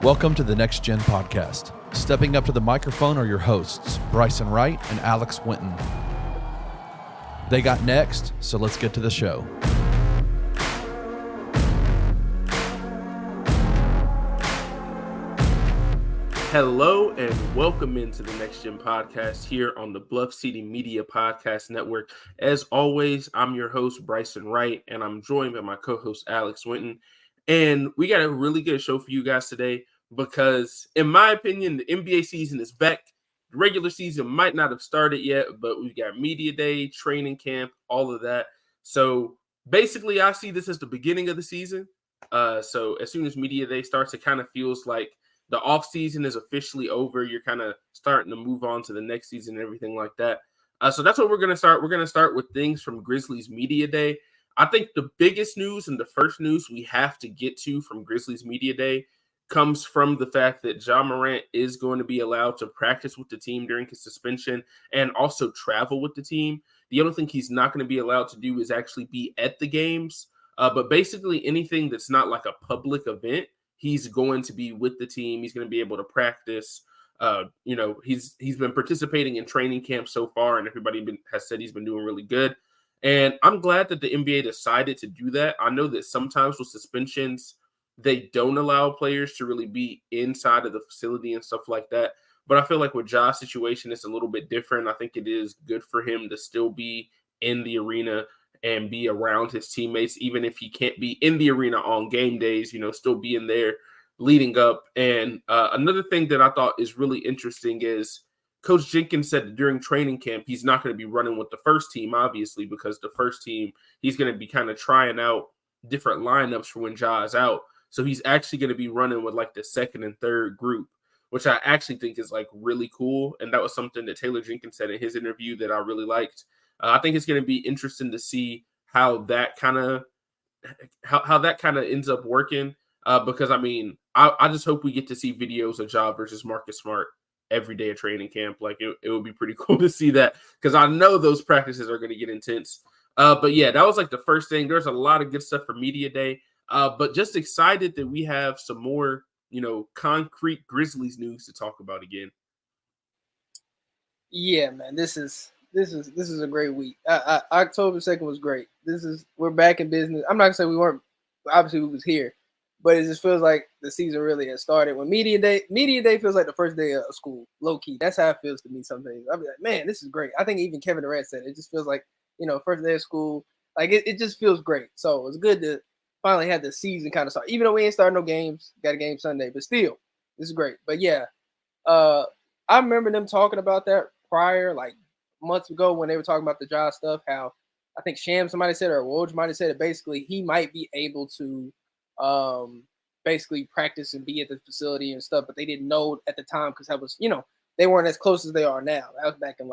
Welcome to the Next Gen Podcast. Stepping up to the microphone are your hosts, Bryson and Alex Winton. They got next, so let's get to the show. Hello and welcome into the Next Gen Podcast here on the Bluff City Media Podcast Network. As always, I'm your host, Bryson Wright, and I'm joined by my co-host, Alex Winton. And we got a really good show for you guys today because, in my opinion, the NBA season is back. The regular season might not have started yet, but we've got media day, training camp, all of that. So basically, I see this as the beginning of the season. So as soon as media day starts, it kind of feels like the off season is officially over. You're kind of starting to move on to the next season and everything like that. So that's what we're going to start. We're going to start with things from Grizzlies Media Day. I think the biggest news and the first news we have to get to from Grizzlies Media Day comes from the fact that Ja Morant is going to be allowed to practice with the team during his suspension and also travel with the team. The only thing he's not going to be allowed to do is actually be at the games. But basically anything that's not like a public event, he's going to be with the team. He's going to be able to practice. He's been participating in training camp so far, and everybody has said he's been doing really good. And I'm glad that the NBA decided to do that. I know that sometimes with suspensions, they don't allow players to really be inside of the facility and stuff like that. But I feel like with Ja's situation, it's a little bit different. I think it is good for him to still be in the arena and be around his teammates, even if he can't be in the arena on game days, still being there leading up. And another thing that I thought is really interesting is Coach Jenkins said that during training camp, he's not going to be running with the first team, obviously, because the first team, he's going to be kind of trying out different lineups for when Ja is out. So he's actually going to be running with like the second and third group, which I actually think is like really cool. And that was something that Taylor Jenkins said in his interview that I really liked. I think it's going to be interesting to see how that kind of ends up working. Because I just hope we get to see videos of Ja versus Marcus Smart every day of training camp. Like it would be pretty cool to see that because I know those practices are going to get intense. But yeah, that was like the first thing. There's a lot of good stuff for media day. But just excited that we have some more, concrete Grizzlies news to talk about again. Yeah, man, this is a great week. October 2nd was great. We're back in business. I'm not gonna say we weren't. Obviously, we was here, but it just feels like the season really has started. When media day feels like the first day of school, low key. That's how it feels to me some days. I'll be like, man, this is great. I think even Kevin Durant said it just feels like first day of school. Like it just feels great. So it's good to finally have the season kind of start. Even though we ain't starting no games, got a game Sunday, but still, this is great. But yeah, I remember them talking about that prior, like months ago when they were talking about the Ja stuff, how I think somebody said, or Woj might have said it, basically he might be able to basically practice and be at the facility and stuff, but they didn't know at the time because that was, they weren't as close as they are now. That was back in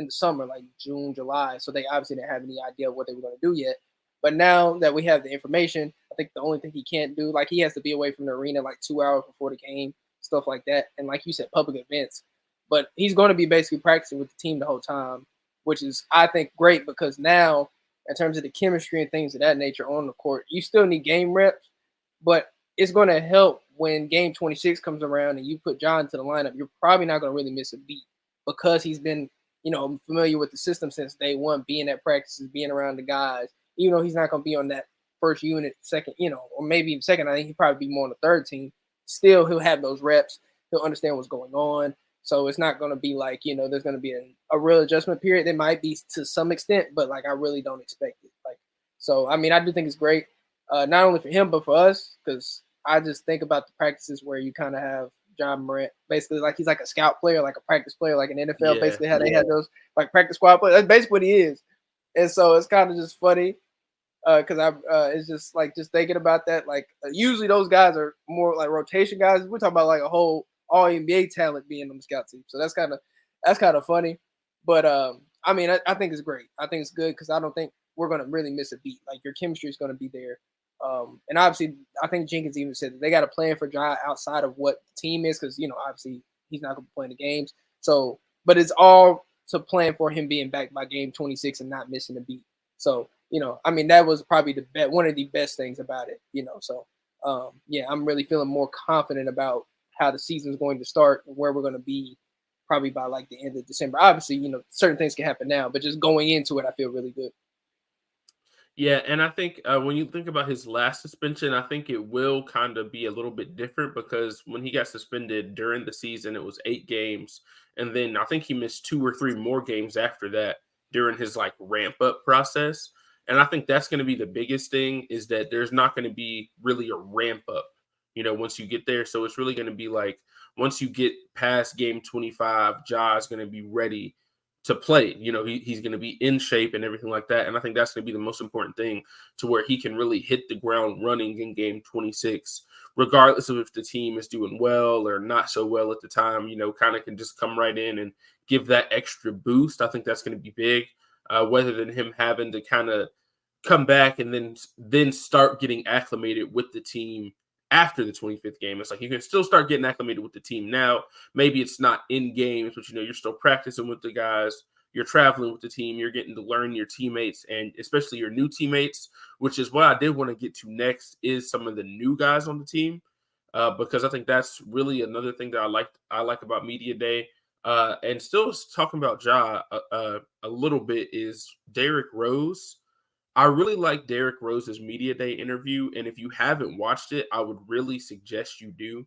the summer, like June, July. So they obviously didn't have any idea what they were going to do yet. But now that we have the information, I think the only thing he can't do, like he has to be away from the arena like 2 hours before the game, stuff like that. And like you said, public events. But he's going to be basically practicing with the team the whole time, which is, I think, great because now, in terms of the chemistry and things of that nature on the court, you still need game reps, but it's going to help when game 26 comes around and you put John into the lineup. You're probably not going to really miss a beat because he's been, familiar with the system since day one, being at practices, being around the guys. Even though he's not going to be on that first unit, second, or maybe even second, I think he'd probably be more on the third team. Still, he'll have those reps. He'll understand what's going on. So it's not going to be like, there's going to be a real adjustment period. There might be to some extent, but like I really don't expect it. I do think it's great, not only for him, but for us, because I just think about the practices where you kind of have Ja Morant, basically like he's like a scout player, like a practice player, like an NFL, basically how they had those like practice squad players. That's basically what he is. And so it's kind of just funny because it's just like just thinking about that. Like usually those guys are more like rotation guys. We're talking about like a whole all NBA talent being on the scout team. So that's kind of funny. But I think it's great. I think it's good because I don't think we're going to really miss a beat. Like your chemistry is going to be there. And obviously, I think Jenkins even said that they got a plan for Ja outside of what the team is because, obviously he's not going to be playing the games. So, but it's all to plan for him being back by game 26 and not missing a beat. So, that was probably one of the best things about it, So yeah, I'm really feeling more confident about how the season is going to start and where we're going to be probably by like the end of December. Obviously, certain things can happen now, but just going into it, I feel really good. Yeah, and I think when you think about his last suspension, I think it will kind of be a little bit different because when he got suspended during the season, it was 8 games. And then I think he missed 2 or 3 more games after that during his like ramp up process. And I think that's going to be the biggest thing is that there's not going to be really a ramp up, once you get there. So it's really going to be like once you get past game 25, Ja is going to be ready to play. He's going to be in shape and everything like that. And I think that's going to be the most important thing to where he can really hit the ground running in game 26, regardless of if the team is doing well or not so well at the time, kind of can just come right in and give that extra boost. I think that's going to be big, rather than him having to kind of come back and then start getting acclimated with the team after the 25th game. It's like you can still start getting acclimated with the team now. Maybe it's not in games, but you're still practicing with the guys. You're traveling with the team. You're getting to learn your teammates and especially your new teammates, which is what I did want to get to next is some of the new guys on the team, because I think that's really another thing that I like about Media Day. And still talking about Ja a little bit is Derrick Rose. I really like Derrick Rose's Media Day interview, and if you haven't watched it, I would really suggest you do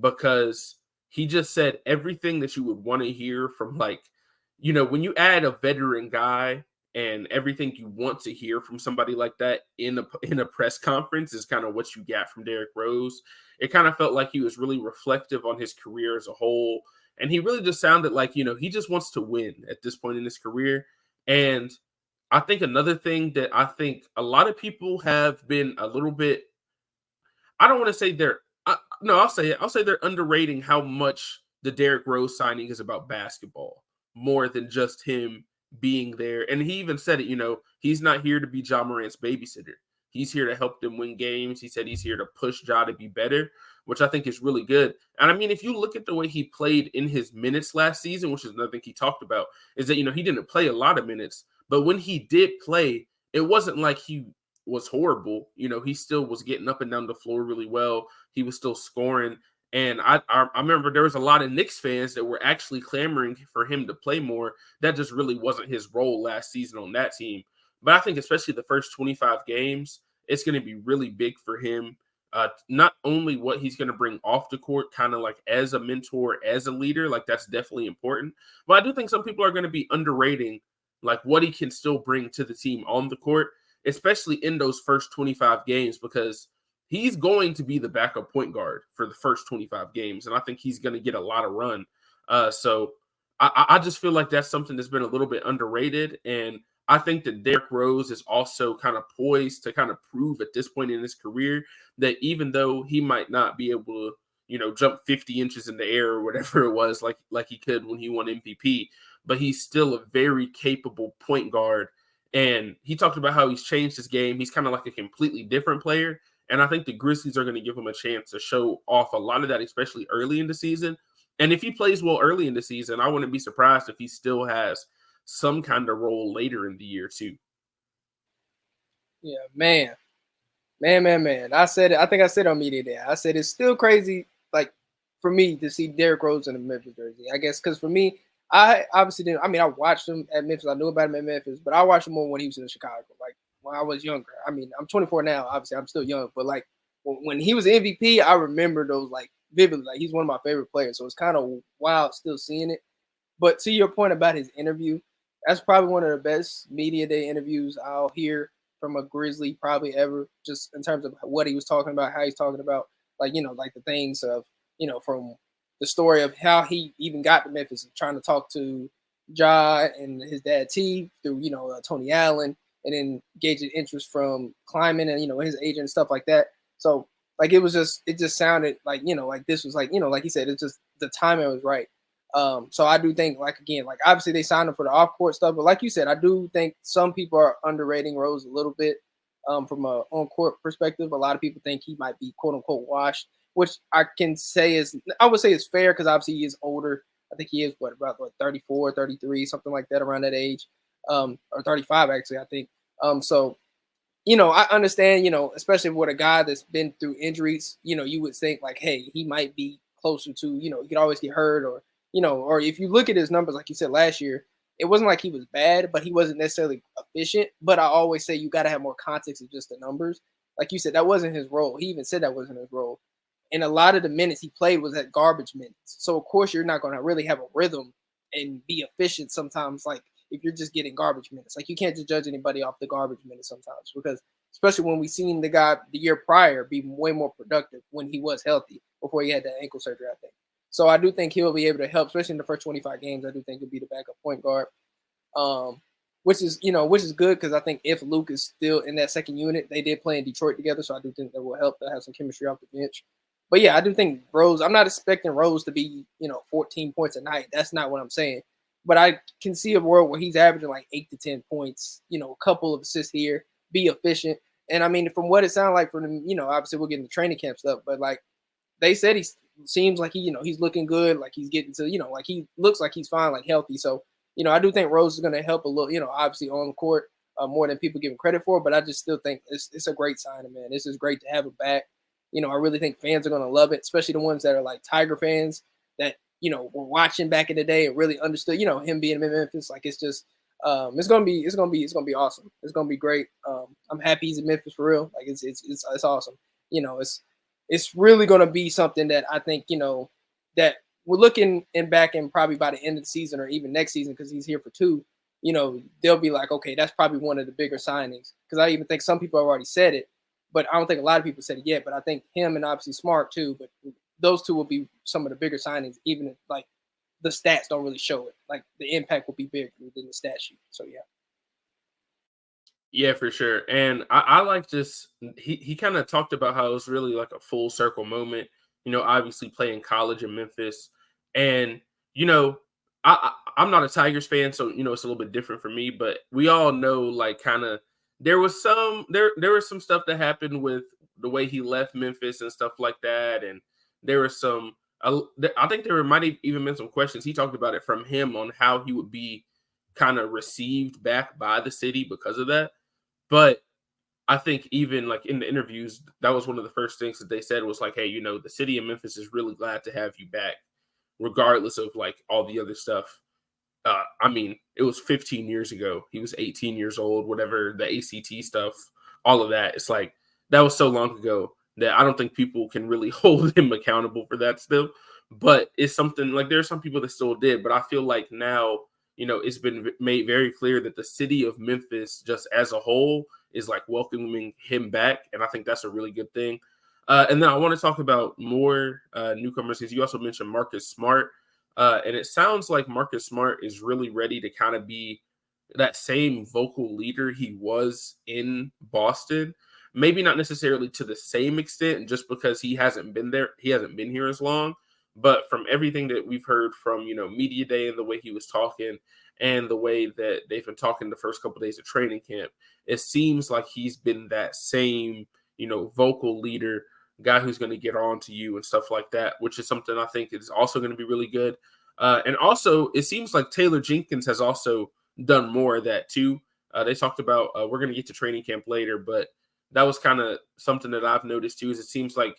because he just said everything that you would want to hear from when you add a veteran guy and everything you want to hear from somebody like that in a press conference is kind of what you got from Derrick Rose. It kind of felt like he was really reflective on his career as a whole, and he really just sounded like, he just wants to win at this point in his career. And I think another thing that I think a lot of people have been a little bit, I don't want to say no, I'll say it. I'll say they're underrating how much the Derrick Rose signing is about basketball more than just him being there. And he even said it, he's not here to be Ja Morant's babysitter. He's here to help them win games. He said he's here to push Ja to be better, which I think is really good. And I mean, if you look at the way he played in his minutes last season, which is another thing he talked about, is that, he didn't play a lot of minutes. But when he did play, it wasn't like he was horrible. He still was getting up and down the floor really well. He was still scoring. And I remember there was a lot of Knicks fans that were actually clamoring for him to play more. That just really wasn't his role last season on that team. But I think especially the first 25 games, it's going to be really big for him. Not only what he's going to bring off the court, kind of like as a mentor, as a leader, like that's definitely important. But I do think some people are going to be underrating like what he can still bring to the team on the court, especially in those first 25 games, because he's going to be the backup point guard for the first 25 games. And I think he's going to get a lot of run. So I just feel like that's something that's been a little bit underrated. And I think that Derrick Rose is also kind of poised to kind of prove at this point in his career that even though he might not be able to, jump 50 inches in the air or whatever it was like he could when he won MVP, but he's still a very capable point guard. And he talked about how he's changed his game. He's kind of like a completely different player. And I think the Grizzlies are going to give him a chance to show off a lot of that, especially early in the season. And if he plays well early in the season, I wouldn't be surprised if he still has some kind of role later in the year too. Yeah, man. I said it. I think I said on Media Day. I said it's still crazy, like for me to see Derrick Rose in a Memphis jersey. I guess because for me, I obviously didn't. I mean, I watched him at Memphis. I knew about him at Memphis, but I watched him more when he was in Chicago. Like when I was younger. I mean, I'm 24 now. Obviously, I'm still young, but like when he was MVP, I remember those like vividly. Like he's one of my favorite players. So it's kind of wild still seeing it. But to your point about his interview, that's probably one of the best Media Day interviews I'll hear from a Grizzly probably ever, just in terms of what he was talking about, how he's talking about, like, like the things of, from the story of how he even got to Memphis and trying to talk to Ja and his dad T through, Tony Allen, and then gauging interest from Kleiman and, his agent and stuff like that. So like, it just sounded like, like this was like, like he said, it's just the timing was right. So I do think, like, again, like obviously they signed him for the off-court stuff, but like you said, I do think some people are underrating Rose a little bit from a on-court perspective. A lot of people think he might be quote-unquote washed, which I would say is fair because obviously he is older. I think he is about 34, 33, something like that around that age, or 35 actually, I think. So I understand, especially with a guy that's been through injuries, you would think like, hey, he might be closer to, he could always get hurt or if you look at his numbers, like you said last year, it wasn't like he was bad, but he wasn't necessarily efficient. But I always say you got to have more context of just the numbers. Like you said, that wasn't his role. He even said that wasn't his role. And a lot of the minutes he played was at garbage minutes. So, of course, you're not going to really have a rhythm and be efficient sometimes. Like, if you're just getting garbage minutes. Like you can't just judge anybody off the garbage minutes sometimes because especially when we seen the guy the year prior be way more productive when he was healthy before he had that ankle surgery, I think. So I do think he'll be able to help, especially in the first 25 games. I do think he'll be the backup point guard, which is good because I think if Luke is still in that second unit, they did play in Detroit together, so I do think that will help to have some chemistry off the bench. But yeah, I do think Rose. I'm not expecting Rose to be 14 points a night. That's not what I'm saying. But I can see a world where he's averaging like 8 to 10 points, a couple of assists here, be efficient. And I mean, from what it sounded like from him, obviously we're getting the training camp stuff, but like they said, he seems like he's looking good, like he's getting to, like he looks like he's fine, like healthy. So, I do think Rose is going to help a little, obviously on the court more than people give him credit for. But I just still think it's a great sign, man. This is great to have him back. I really think fans are going to love it, especially the ones that are like Tiger fans that were watching back in the day and really understood, him being in Memphis. Like it's just, it's gonna be awesome. It's gonna be great. I'm happy he's in Memphis for real. Like it's awesome. It's really gonna be something that I think that we're looking and back in probably by the end of the season or even next season because he's here for 2. They'll be like, okay, that's probably one of the bigger signings because I even think some people have already said it, but I don't think a lot of people said it yet. But I think him and obviously Smart too, but those two will be some of the bigger signings, even if like the stats don't really show it. Like the impact will be bigger than the stat sheet. So yeah. Yeah, for sure. And I like just he kind of talked about how it was really like a full circle moment, obviously playing college in Memphis. And, I'm not a Tigers fan, so it's a little bit different for me, but we all know like kind of there was some stuff that happened with the way he left Memphis and stuff like that. And there was some I think there might have even been some questions. He talked about it from him on how he would be kind of received back by the city because of that. But I think even like in the interviews, that was one of the first things that they said was like, hey, the city of Memphis is really glad to have you back, regardless of like all the other stuff. I mean, it was 15 years ago. He was 18 years old, whatever, the ACT stuff, all of that. It's like that was so long ago that I don't think people can really hold him accountable for that still. But it's something like there are some people that still did. But I feel like now, it's been made very clear that the city of Memphis, just as a whole, is like welcoming him back. And I think that's a really good thing. And then I want to talk about more newcomers because you also mentioned Marcus Smart. And it sounds like Marcus Smart is really ready to kind of be that same vocal leader he was in Boston. Maybe not necessarily to the same extent, just because he hasn't been there. He hasn't been here as long. But from everything that we've heard from, media day and the way he was talking and the way that they've been talking the first couple of days of training camp, it seems like he's been that same, vocal leader, guy who's going to get on to you and stuff like that, which is something I think is also going to be really good. And also, it seems like Taylor Jenkins has also done more of that too. They talked about, we're going to get to training camp later, but that was kind of something that I've noticed too, is it seems like,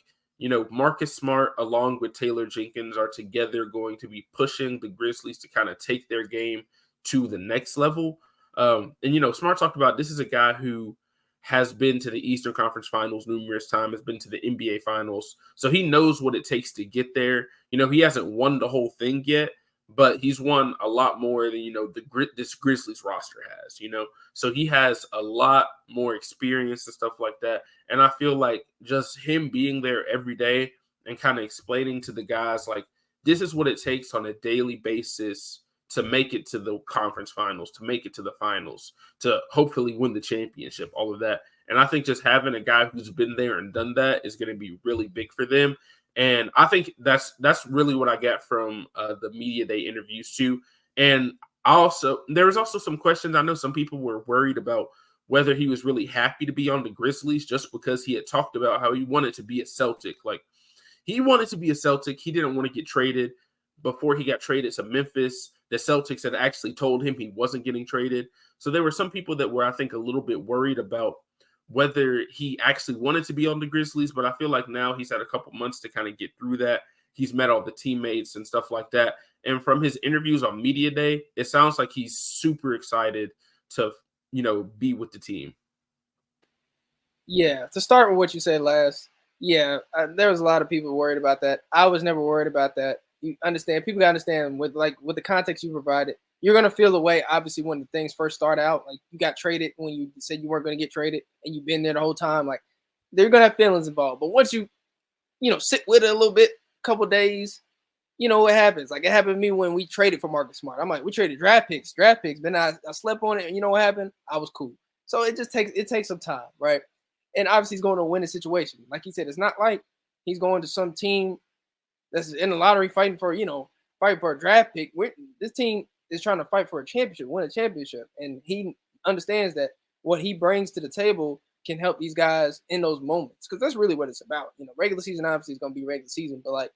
Marcus Smart along with Taylor Jenkins are together going to be pushing the Grizzlies to kind of take their game to the next level. And Smart talked about this is a guy who has been to the Eastern Conference Finals numerous times, has been to the NBA Finals. So he knows what it takes to get there. He hasn't won the whole thing yet, but he's won a lot more than, this Grizzlies roster has, So he has a lot more experience and stuff like that. And I feel like just him being there every day and kind of explaining to the guys, like, this is what it takes on a daily basis to make it to the conference finals, to make it to the finals, to hopefully win the championship, all of that. And I think just having a guy who's been there and done that is going to be really big for them. And I think that's really what I got from the media day interviews too. And there was also some questions. I know some people were worried about whether he was really happy to be on the Grizzlies just because he had talked about how he wanted to be a Celtic. Like, he wanted to be a Celtic. He didn't want to get traded. Before he got traded to Memphis, the Celtics had actually told him he wasn't getting traded. So there were some people that were, I think, a little bit worried about whether he actually wanted to be on the Grizzlies, but I feel like now he's had a couple months to kind of get through that. He's met all the teammates and stuff like that. And from his interviews on media day, it sounds like he's super excited to, be with the team. Yeah, to start with what you said last, there was a lot of people worried about that. I was never worried about that. You understand? People got to understand with the context you provided, you're going to feel the way, obviously, when the things first start out. Like, you got traded when you said you weren't going to get traded, and you've been there the whole time. Like, they're going to have feelings involved. But once you, sit with it a little bit, a couple days, what happens? Like, it happened to me when we traded for Marcus Smart. I'm like, we traded draft picks. Then I slept on it, and you know what happened? I was cool. So it takes some time, right? And obviously he's going to win a situation. Like he said, it's not like he's going to some team that's in the lottery fighting for a draft pick. This team is trying to fight for a championship, win a championship. And he understands that what he brings to the table can help these guys in those moments. Because that's really what it's about. Regular season obviously is going to be regular season. But like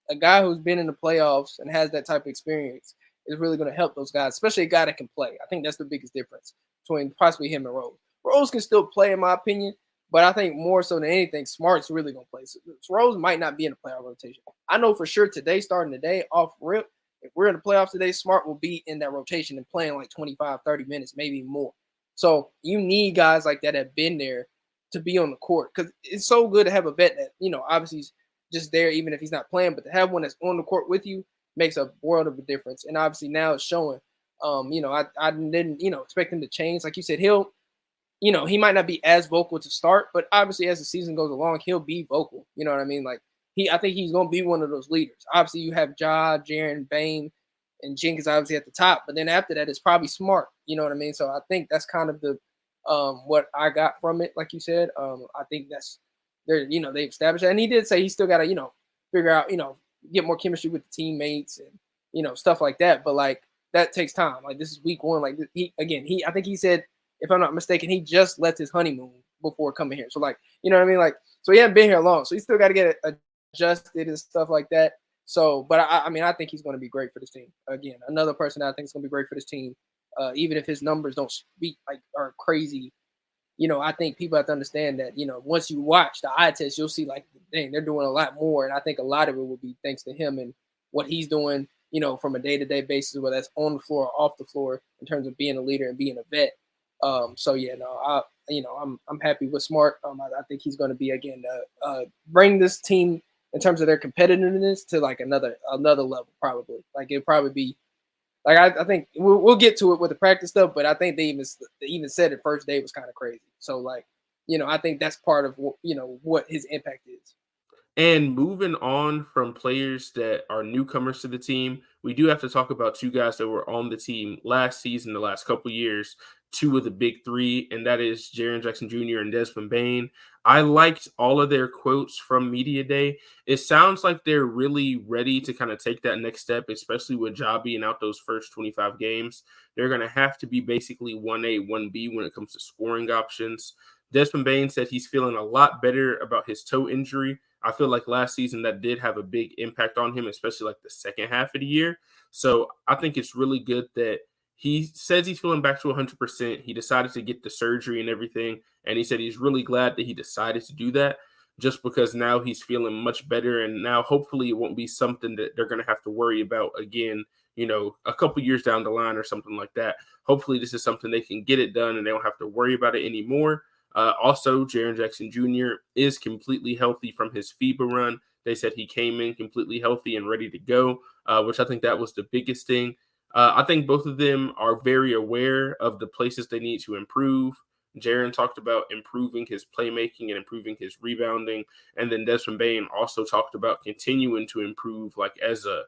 a guy who's been in the playoffs and has that type of experience is really going to help those guys, especially a guy that can play. I think that's the biggest difference between possibly him and Rose. Rose can still play, in my opinion. But I think more so than anything, Smart's really going to play. So Rose might not be in the playoff rotation. I know for sure today, starting today, off rip, if we're in the playoffs today, Smart will be in that rotation and playing like 25, 30 minutes, maybe more. So you need guys like that have been there to be on the court because it's so good to have a vet that, obviously he's just there even if he's not playing, but to have one that's on the court with you makes a world of a difference. And obviously now it's showing. I didn't, expect him to change. Like you said, he might not be as vocal to start, but obviously as the season goes along, he'll be vocal. You know what I mean? Like I think he's going to be one of those leaders. Obviously you have Ja, Jaren, Bane, and Jenkins obviously at the top, but then after that, it's probably Smart. You know what I mean? So I think that's kind of the what I got from it. Like you said, I think that's they established that, and he did say he still got to figure out get more chemistry with the teammates and stuff like that. But like that takes time. Like this is week one. Like I think he said, if I'm not mistaken, he just left his honeymoon before coming here. So like what I mean? Like so he hasn't been here long, so he still got to get adjusted and stuff like that. So, but I think he's going to be great for this team. Again, another person that I think is going to be great for this team, even if his numbers don't speak like are crazy. I think people have to understand that, once you watch the eye test, you'll see like, dang, they're doing a lot more. And I think a lot of it will be thanks to him and what he's doing, from a day-to-day basis, whether that's on the floor or off the floor in terms of being a leader and being a vet. I'm happy with Smart. I think he's going to be, again, bring this team in terms of their competitiveness to like another level, probably. Like it'll probably be like I think we'll get to it with the practice stuff, but I think they even said it first day was kind of crazy. So like, I think that's part of what his impact is. And moving on from players that are newcomers to the team, we do have to talk about two guys that were on the team last season, the last couple of years, two of the big three, and that is Jaren Jackson Jr. and Desmond Bane. I liked all of their quotes from Media Day. It sounds like they're really ready to kind of take that next step, especially with Ja being out those first 25 games. They're going to have to be basically 1A, 1B when it comes to scoring options. Desmond Bane said he's feeling a lot better about his toe injury. I feel like last season that did have a big impact on him, especially like the second half of the year. So I think it's really good that he says he's feeling back to 100%. He decided to get the surgery and everything. And he said he's really glad that he decided to do that just because now he's feeling much better. And now hopefully it won't be something that they're going to have to worry about again, a couple years down the line or something like that. Hopefully this is something they can get it done and they don't have to worry about it anymore. Also, Jaren Jackson Jr. is completely healthy from his FIBA run. They said he came in completely healthy and ready to go, which I think that was the biggest thing. I think both of them are very aware of the places they need to improve. Jaren talked about improving his playmaking and improving his rebounding. And then Desmond Bane also talked about continuing to improve like as a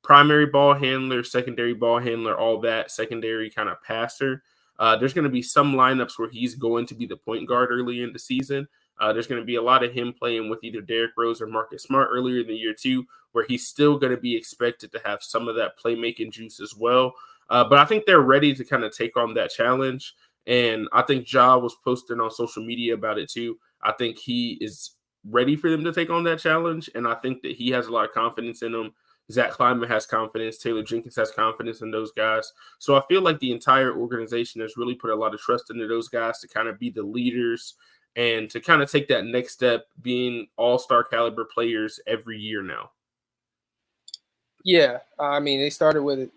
primary ball handler, secondary ball handler, all that, secondary kind of passer. There's going to be some lineups where he's going to be the point guard early in the season. There's going to be a lot of him playing with either Derrick Rose or Marcus Smart earlier in the year too, where he's still going to be expected to have some of that playmaking juice as well. But I think they're ready to kind of take on that challenge. And I think Ja was posting on social media about it too. I think he is ready for them to take on that challenge. And I think that he has a lot of confidence in them. Zach Kleiman has confidence. Taylor Jenkins has confidence in those guys. So I feel like the entire organization has really put a lot of trust into those guys to kind of be the leaders and to kind of take that next step, being all-star caliber players every year now. Yeah, I mean, they started with it.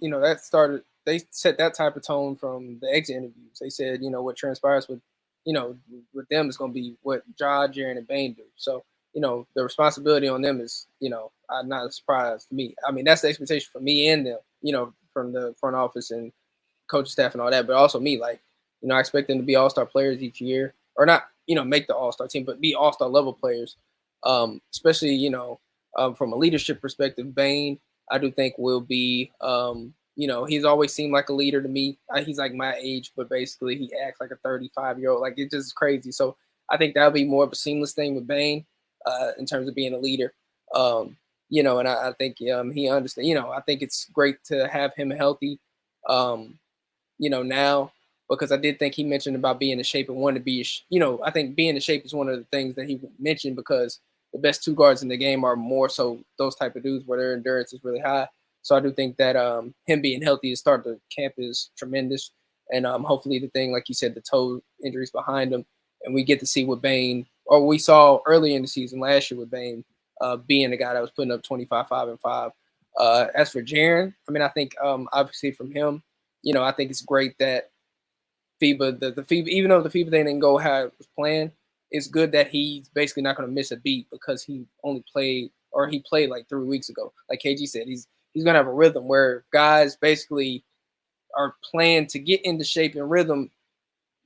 They set that type of tone from the exit interviews. They said, what transpires with them is going to be what Ja, Jaren, and Bane do. So, the responsibility on them is, not a surprise to me. I mean, that's the expectation for me and them, from the front office and coaching staff and all that, but also me. Like, I expect them to be all-star players each year, or not, make the all-star team, but be all-star level players. Especially, from a leadership perspective, Bane, I do think will be, he's always seemed like a leader to me. He's like my age, but basically he acts like a 35-year-old. Like, it's just crazy. So I think that'll be more of a seamless thing with Bane in terms of being a leader. And I think he understands. I think it's great to have him healthy, now, because I did think he mentioned about being in shape and wanting to be, I think being in shape is one of the things that he mentioned, because the best two guards in the game are more so those type of dudes where their endurance is really high. So I do think that him being healthy to start the camp is tremendous. And hopefully the thing, like you said, the toe injuries behind him, and we get to see what Bane, or we saw early in the season last year with Bane being the guy that was putting up 25, 5, and 5. As for Jaren, I mean, I think obviously from him, I think it's great that FIBA, the FIBA, even though the FIBA thing didn't go how it was planned, it's good that he's basically not going to miss a beat, because he played like 3 weeks ago. Like KG said, he's going to have a rhythm where guys basically are planned to get into shape and rhythm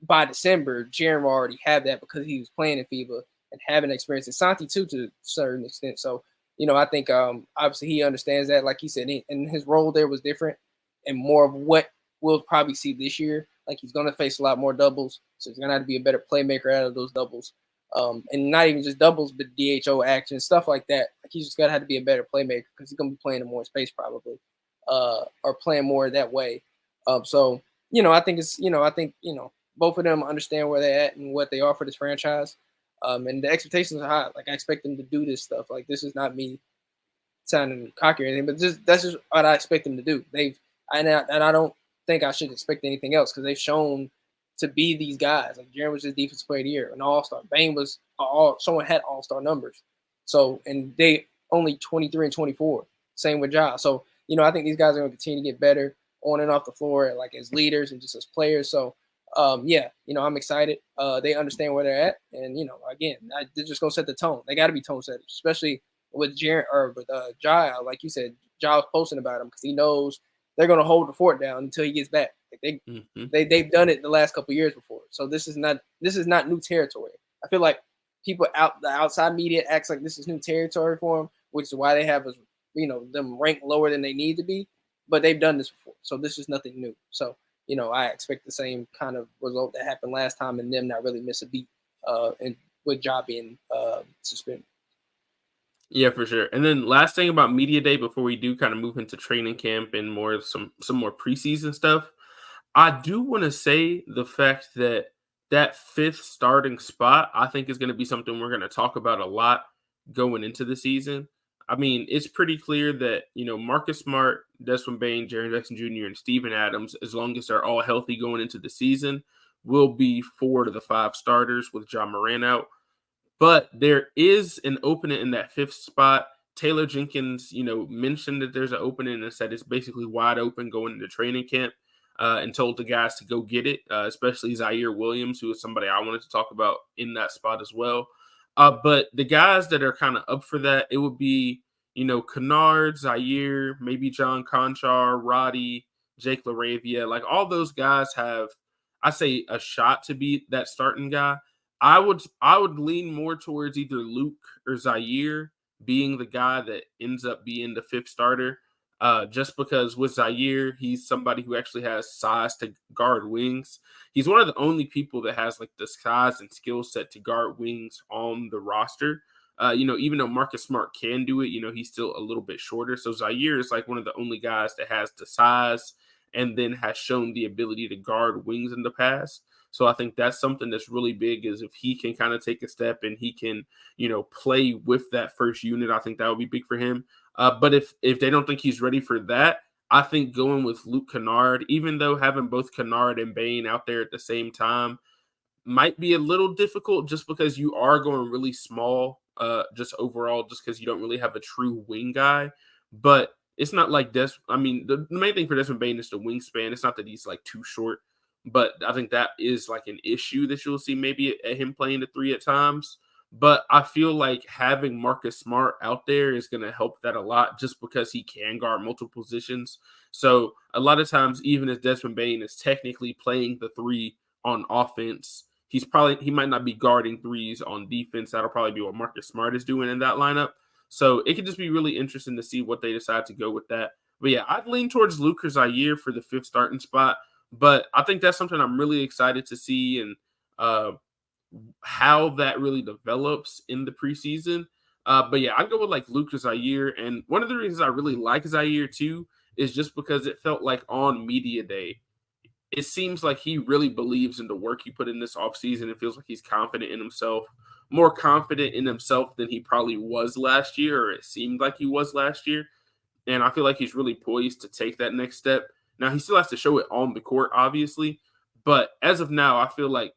by December. Jaren will already have that because he was playing in FIBA and having experience. And Santi too, to a certain extent. So, I think obviously he understands that. Like he said, and his role there was different and more of what we'll probably see this year. Like, he's going to face a lot more doubles, so he's going to have to be a better playmaker out of those doubles. And not even just doubles, but DHO action, stuff like that. Like, he's just going to have to be a better playmaker because he's going to be playing in more space probably, or playing more that way. So, I think both of them understand where they're at and what they are for this franchise. And the expectations are high. Like, I expect them to do this stuff. Like, this is not me sounding cocky or anything, but that's just what I expect them to do. I don't think I should expect anything else, because they've shown to be these guys. Like, Jaren was just defensive player of the year, an all-star. Bane was someone had all-star numbers. So, and they only 23 and 24. Same with Ja. So, I think these guys are going to continue to get better on and off the floor, like as leaders and just as players. So, I'm excited. They understand where they're at, and again, they're just going to set the tone. They got to be tone setters, especially with Jaren or with Ja. Like you said, Ja was posting about him because he knows they're going to hold the fort down until he gets back. Like they've done it the last couple of years before, so this is not new territory. I feel like the outside media acts like this is new territory for them, which is why they have them ranked lower than they need to be. But they've done this before, so this is nothing new. So I expect the same kind of result that happened last time, and them not really miss a beat, and with Ja being suspended. Yeah, for sure. And then last thing about media day before we do kind of move into training camp and some more preseason stuff, I do want to say the fact that fifth starting spot, I think, is going to be something we're going to talk about a lot going into the season. I mean, it's pretty clear that, Marcus Smart, Desmond Bane, Jaren Jackson Jr., and Steven Adams, as long as they're all healthy going into the season, will be 4 to the 5 starters with Ja Morant out. But there is an opening in that fifth spot. Taylor Jenkins, mentioned that there's an opening and said it's basically wide open going into training camp, and told the guys to go get it, especially Zaire Williams, who is somebody I wanted to talk about in that spot as well. But the guys that are kind of up for that, it would be, Kennard, Zaire, maybe John Conchar, Roddy, Jake LaRavia. Like, all those guys have, I say, a shot to be that starting guy. I would lean more towards either Luke or Zaire being the guy that ends up being the fifth starter, just because with Zaire, he's somebody who actually has size to guard wings. He's one of the only people that has like the size and skill set to guard wings on the roster. Even though Marcus Smart can do it, he's still a little bit shorter. So Zaire is like one of the only guys that has the size and then has shown the ability to guard wings in the past. So I think that's something that's really big, is if he can kind of take a step and he can, play with that first unit, I think that would be big for him. But if they don't think he's ready for that, I think going with Luke Kennard, even though having both Kennard and Bane out there at the same time might be a little difficult just because you are going really small, just overall, just because you don't really have a true wing guy. But it's not like the main thing for Desmond Bane is the wingspan. It's not that he's like too short, but I think that is like an issue that you'll see maybe at him playing the 3 at times. But I feel like having Marcus Smart out there is going to help that a lot just because he can guard multiple positions. So a lot of times, even if Desmond Bane is technically playing the 3 on offense, he might not be guarding 3s on defense. That'll probably be what Marcus Smart is doing in that lineup. So it could just be really interesting to see what they decide to go with that. But yeah, I'd lean towards Luka Zaire for the 5th starting spot. But I think that's something I'm really excited to see and how that really develops in the preseason. But yeah, I'd go with like Luka Zaire. And one of the reasons I really like Zaire too is just because it felt like on media day, it seems like he really believes in the work he put in this offseason. It feels like he's confident in himself, more confident in himself than he probably was last year, or it seemed like he was last year. And I feel like he's really poised to take that next step. Now, he still has to show it on the court, obviously. But as of now, I feel like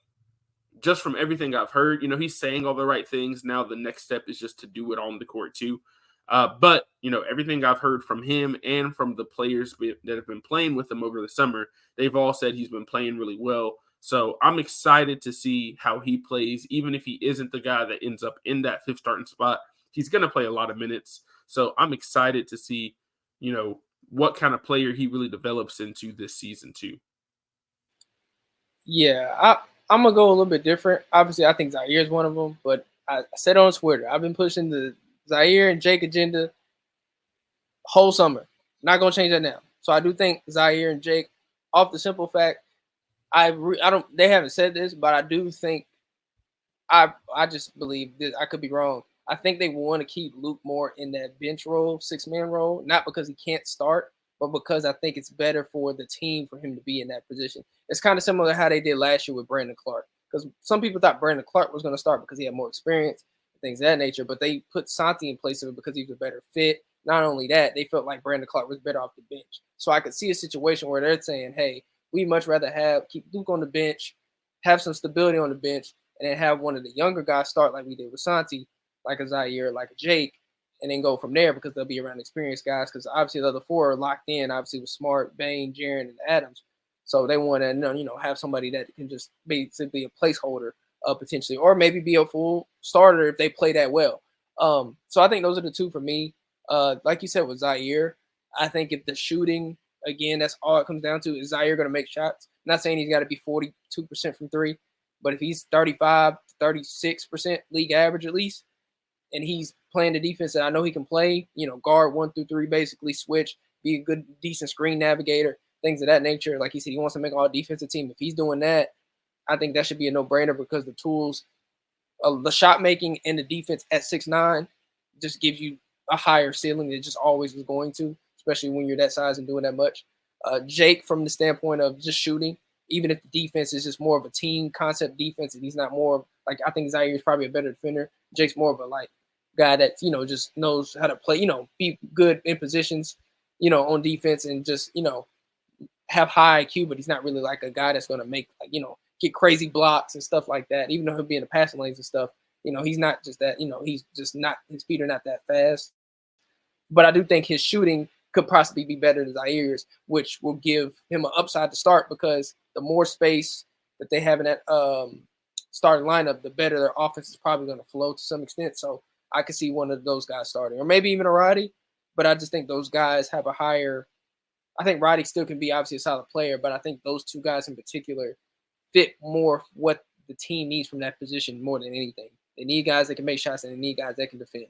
just from everything I've heard, he's saying all the right things. Now the next step is just to do it on the court too. But everything I've heard from him and from the players that have been playing with him over the summer, they've all said he's been playing really well. So I'm excited to see how he plays. Even if he isn't the guy that ends up in that 5th starting spot, he's going to play a lot of minutes. So I'm excited to see, what kind of player he really develops into this season too. Yeah, I'm going to go a little bit different. Obviously, I think Zaire is one of them, but I said on Twitter, I've been pushing the Zaire and Jake agenda whole summer. Not going to change that now. So I do think Zaire and Jake, off the simple fact, they haven't said this, but I do think, I just believe this. I could be wrong. I think they want to keep Luke more in that bench role, 6-man role, not because he can't start, but because I think it's better for the team for him to be in that position. It's kind of similar to how they did last year with Brandon Clark, because some people thought Brandon Clark was going to start because he had more experience, things of that nature, but they put Santi in place of it because he was a better fit. Not only that, they felt like Brandon Clark was better off the bench. So I could see a situation where they're saying, hey, we'd much rather keep Luke on the bench, have some stability on the bench, and then have one of the younger guys start like we did with Santi, like a Zaire, like a Jake, and then go from there because they'll be around experienced guys because obviously the other 4 are locked in, obviously with Smart, Bane, Jaren, and Adams. So they want to, have somebody that can just be simply a placeholder potentially, or maybe be a full starter if they play that well. So I think those are the 2 for me. Like you said with Zaire, I think if the shooting, again, that's all it comes down to, is Zaire going to make shots? I'm not saying he's got to be 42% from 3, but if he's 35, 36% league average at least, and he's playing the defense that I know he can play, guard 1 through 3, basically switch, be a good, decent screen navigator, things of that nature. Like he said, he wants to make all defensive team. If he's doing that, I think that should be a no-brainer because the tools, the shot making and the defense at 6'9" just gives you a higher ceiling than it just always was going to, especially when you're that size and doing that much. Jake, from the standpoint of just shooting, even if the defense is just more of a team concept defense and he's not more like, I think Zaire is probably a better defender. Jake's more of a guy that, just knows how to play, be good in positions, on defense and just, have high IQ, but he's not really like a guy that's going to make, get crazy blocks and stuff like that. Even though he'll be in the passing lanes and stuff, he's not just that, he's just not, his feet are not that fast. But I do think his shooting could possibly be better than Zaire's, which will give him an upside to start because the more space that they have in that starting lineup, the better their offense is probably going to flow to some extent. So I could see one of those guys starting, or maybe even a Roddy. But I just think those guys have a higher – I think Roddy still can be obviously a solid player, but I think those 2 guys in particular fit more what the team needs from that position more than anything. They need guys that can make shots and they need guys that can defend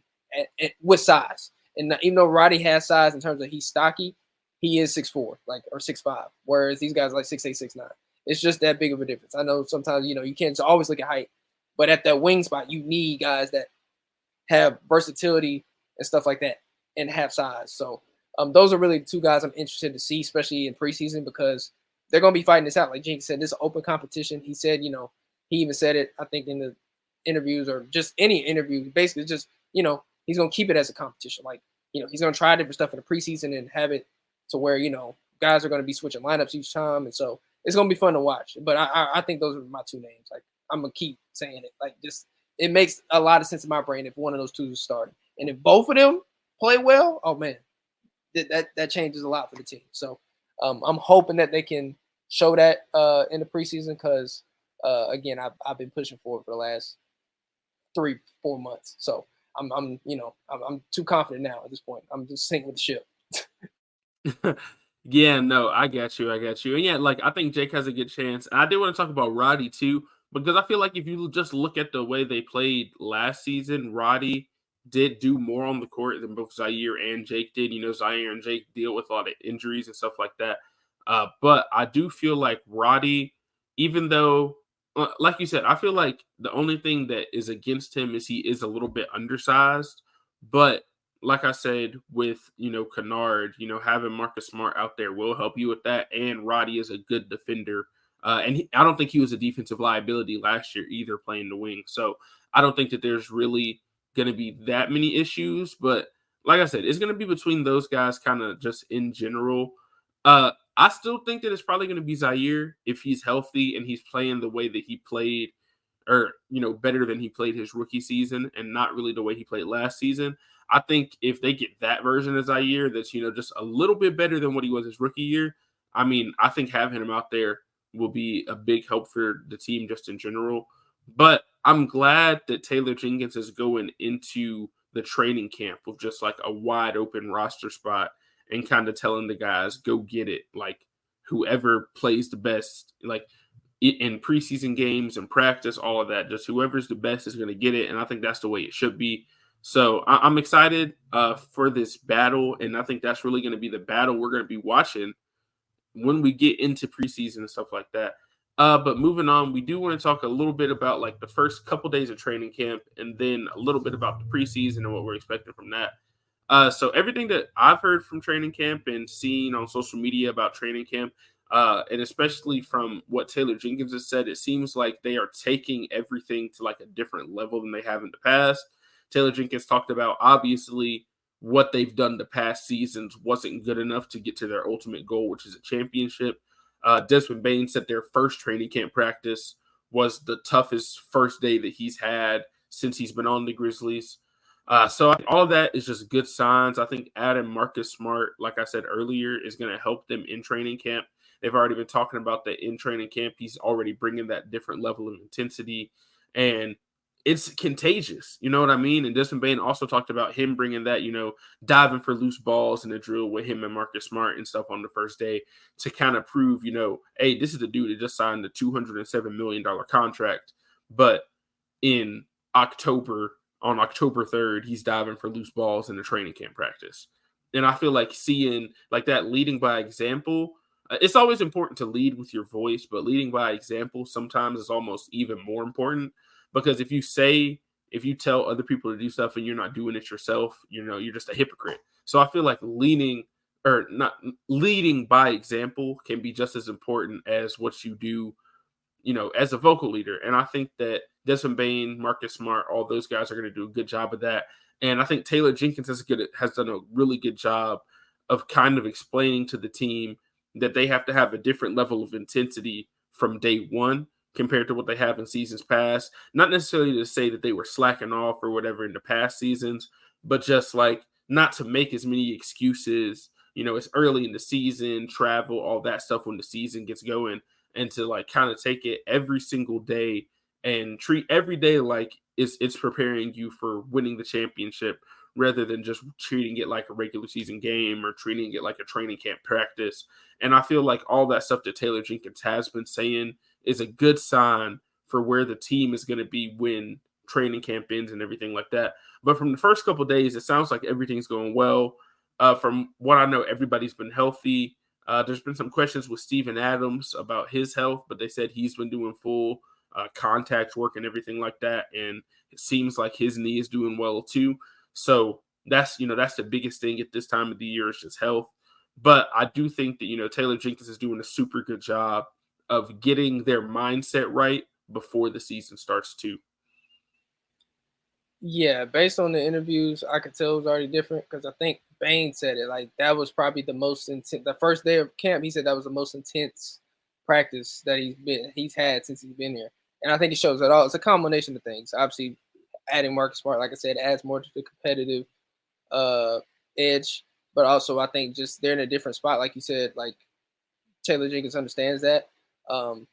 and with size. And even though Roddy has size in terms of he's stocky, he is 6'4", or 6'5", whereas these guys are like 6'8", 6'9". It's just that big of a difference. I know sometimes, you can't always look at height, but at that wing spot, you need guys that have versatility and stuff like that and have size. So those are really the 2 guys I'm interested to see, especially in preseason, because they're going to be fighting this out. Like Jinx said, this is open competition. He said, he even said it, I think, in the interviews or just any interview, basically just, he's going to keep it as a competition. Like, he's going to try different stuff in the preseason and have it to where, guys are going to be switching lineups each time. And so it's going to be fun to watch. But I think those are my 2 names. Like, gonna keep saying it. Like, just it makes a lot of sense in my brain if one of those two is starting, and if both of them play well, oh man, that changes a lot for the team. So I'm hoping that they can show that in the preseason because again, I've been pushing for it for the last 3-4 months. So I'm too confident now at this point. I'm just sinking with the ship. Yeah, no, I got you. And yeah, like I think Jake has a good chance. And I did want to talk about Roddy too, because I feel like if you just look at the way they played last season, Roddy did do more on the court than both Zaire and Jake did. You know, Zaire and Jake deal with a lot of injuries and stuff like that. But I do feel like Roddy, even though, like you said, I feel like the only thing that is against him is he is a little bit undersized. But like I said, with, Kennard, having Marcus Smart out there will help you with that. And Roddy is a good defender. I don't think he was a defensive liability last year either, playing the wing. So I don't think that there's really going to be that many issues. But like I said, it's going to be between those guys kind of just in general. I still think that it's probably going to be Zaire if he's healthy and he's playing the way that he played, or, better than he played his rookie season and not really the way he played last season. I think if they get that version of Zaire that's, just a little bit better than what he was his rookie year, I mean, I think having him out there will be a big help for the team just in general. But I'm glad that Taylor Jenkins is going into the training camp with just like a wide open roster spot and kind of telling the guys, go get it. Like, whoever plays the best, like in preseason games and practice, all of that, just whoever's the best is going to get it. And I think that's the way it should be. So I'm excited for this battle, and I think that's really going to be the battle we're going to be watching when we get into preseason and stuff like that. But moving on, we do want to talk a little bit about like the first couple days of training camp, and then a little bit about the preseason and what we're expecting from that. So everything that I've heard from training camp and seen on social media about training camp, and especially from what Taylor Jenkins has said, it seems like they are taking everything to like a different level than they have in the past. Taylor Jenkins talked about, obviously, what they've done the past seasons wasn't good enough to get to their ultimate goal, which is a championship. Desmond Bane said their first training camp practice was the toughest first day that he's had since he's been on the Grizzlies. So all of that is just good signs. I think adding Marcus Smart, like I said earlier, is going to help them in training camp. They've already been talking about that in training camp. He's already bringing that different level of intensity, and it's contagious. You know what I mean? And Desmond Bane also talked about him bringing that, diving for loose balls in the drill with him and Marcus Smart and stuff on the first day to kind of prove, hey, this is the dude that just signed the $207 million contract. But on October 3rd, he's diving for loose balls in the training camp practice. And I feel like seeing like that leading by example, it's always important to lead with your voice, but leading by example sometimes is almost even more important. Because if you tell other people to do stuff and you're not doing it yourself, you're just a hypocrite. So I feel like leading by example can be just as important as what you do, as a vocal leader. And I think that Desmond Bane, Marcus Smart, all those guys are going to do a good job of that. And I think Taylor Jenkins has done a really good job of kind of explaining to the team that they have to have a different level of intensity from day one compared to what they have in seasons past. Not necessarily to say that they were slacking off or whatever in the past seasons, but just like not to make as many excuses. It's early in the season, travel, all that stuff when the season gets going, and to like kind of take it every single day and treat every day like it's preparing you for winning the championship, rather than just treating it like a regular season game or treating it like a training camp practice. And I feel like all that stuff that Taylor Jenkins has been saying is a good sign for where the team is going to be when training camp ends and everything like that. But from the first couple of days, it sounds like everything's going well. From what I know, everybody's been healthy. There's been some questions with Steven Adams about his health, but they said he's been doing full contact work and everything like that. And it seems like his knee is doing well too. So that's the biggest thing at this time of the year is just health. But I do think that, Taylor Jenkins is doing a super good job of getting their mindset right before the season starts too. Yeah, based on the interviews, I could tell it was already different because I think Bane said it. Like, that was probably the most intense. The first day of camp, he said that was the most intense practice that he's had since he's been here. And I think it shows that all. It's a combination of things. Obviously, adding Marcus Smart, like I said, adds more to the competitive edge. But also, I think just they're in a different spot. Like you said, like Taylor Jenkins understands that.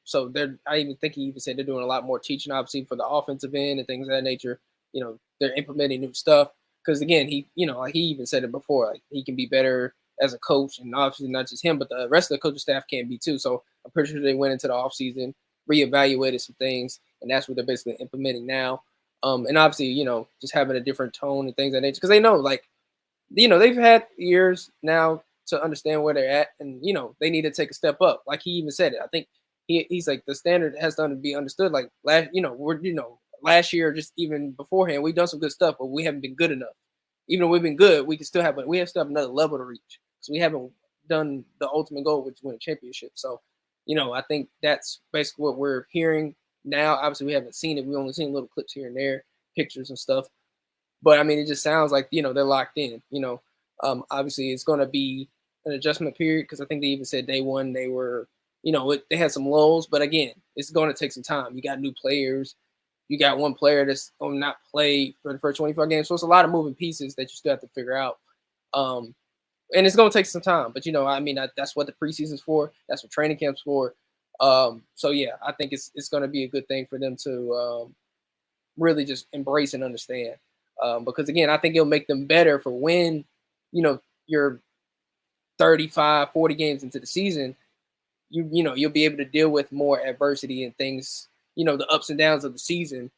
So I even think he even said they're doing a lot more teaching, obviously, for the offensive end and things of that nature. They're implementing new stuff. Because again, like he even said it before, like he can be better as a coach, and obviously not just him, but the rest of the coaching staff can be too. So I'm pretty sure they went into the offseason, reevaluated some things, and that's what they're basically implementing now. And obviously, just having a different tone and things of that nature, because they know, like, they've had years now to understand where they're at, and they need to take a step up. Like he even said it. I think he's like, the standard has to be understood. Like last year, just even beforehand, we've done some good stuff, but we haven't been good enough. Even though we've been good, we still have another level to reach. So we haven't done the ultimate goal, which is win a championship. So, I think that's basically what we're hearing now. Obviously, we haven't seen it. We've only seen little clips here and there, pictures and stuff. But I mean, it just sounds like, they're locked in. Obviously, it's going to be an adjustment period, because I think they even said day one they were, they had some lulls. But again, it's going to take some time. You got new players. You got one player that's going to not play for the first 25 games. So it's a lot of moving pieces that you still have to figure out. And it's going to take some time. But, that's what the preseason's for. That's what training camp's for. So, yeah, I think it's going to be a good thing for them to really just embrace and understand. Because, again, I think it'll make them better for when, you're 35, 40 games into the season, you'll be able to deal with more adversity and things, the ups and downs of the season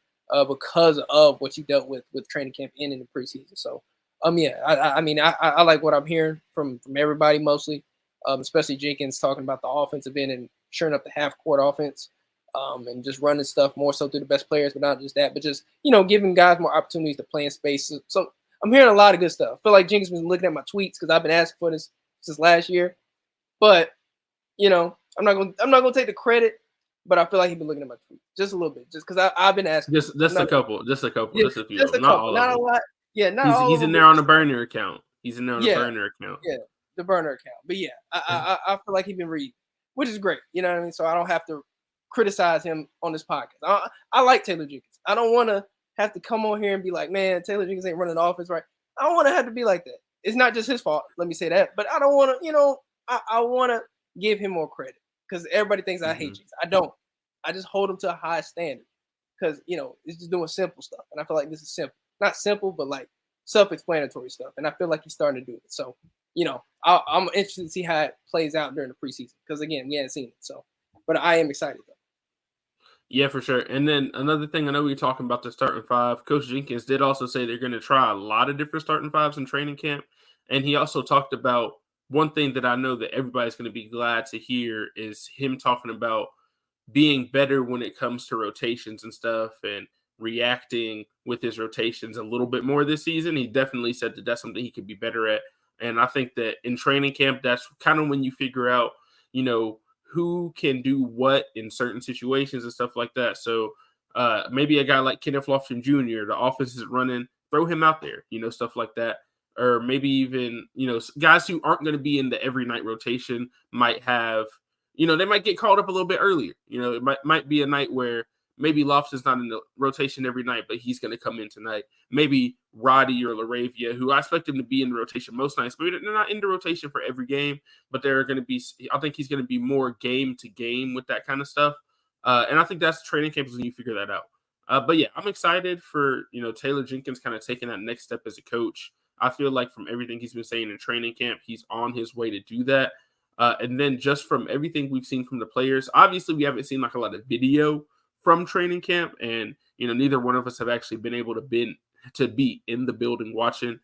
because of what you dealt with training camp and in the preseason. So, I like what I'm hearing from everybody mostly, especially Jenkins talking about the offensive end and shoring up the half-court offense and just running stuff more so through the best players, but not just that, but just, giving guys more opportunities to play in space. So I'm hearing a lot of good stuff. I feel like Jenkins been looking at my tweets because I've been asking for this since last year. But, I'm not gonna take the credit, but I feel like he's been looking at my tweets just a little bit, just because I've been asking. Just a couple, yeah, just a few, just a not couple, all not of them. A lot. Yeah, not all. He's in there on the burner account. He's in there on the burner account. Yeah, the burner account. But yeah, I feel like he's been reading, which is great. You know what I mean? So I don't have to criticize him on this podcast. I like Taylor Jenkins. I don't want to have to come on here and be like, man, Taylor Jenkins ain't running the offense right. I don't want to have to be like that. It's not just his fault. Let me say that. But I don't want to, I want to give him more credit, because everybody thinks I hate Jenkins. I don't. I just hold him to a high standard, because, it's just doing simple stuff. And I feel like this is simple. Not simple, but like self-explanatory stuff. And I feel like he's starting to do it. So, I'm interested to see how it plays out during the preseason, because, again, we haven't seen it. So, but I am excited, though. Yeah, for sure. And then another thing, I know we were talking about the starting five. Coach Jenkins did also say they're going to try a lot of different starting fives in training camp. And he also talked about one thing that I know that everybody's going to be glad to hear is him talking about being better when it comes to rotations and stuff, and reacting with his rotations a little bit more this season. He definitely said that that's something he could be better at. And I think that in training camp, that's kind of when you figure out, who can do what in certain situations and stuff like that. So maybe a guy like Kenneth Lofton Jr., the offense is running, throw him out there, stuff like that. Or maybe even, guys who aren't going to be in the every night rotation might have, they might get called up a little bit earlier. It might be a night where maybe Lofton's not in the rotation every night, but he's going to come in tonight. Maybe Roddy or LaRavia, who I expect him to be in the rotation most nights, but they're not in the rotation for every game. But they're going to be, I think he's going to be more game to game with that kind of stuff. And I think that's training camp is when you figure that out. But yeah, I'm excited for, Taylor Jenkins kind of taking that next step as a coach. I feel like from everything he's been saying in training camp, he's on his way to do that. And then just from everything we've seen from the players, obviously we haven't seen like a lot of video from training camp, and neither one of us have actually been able to be in the building watching.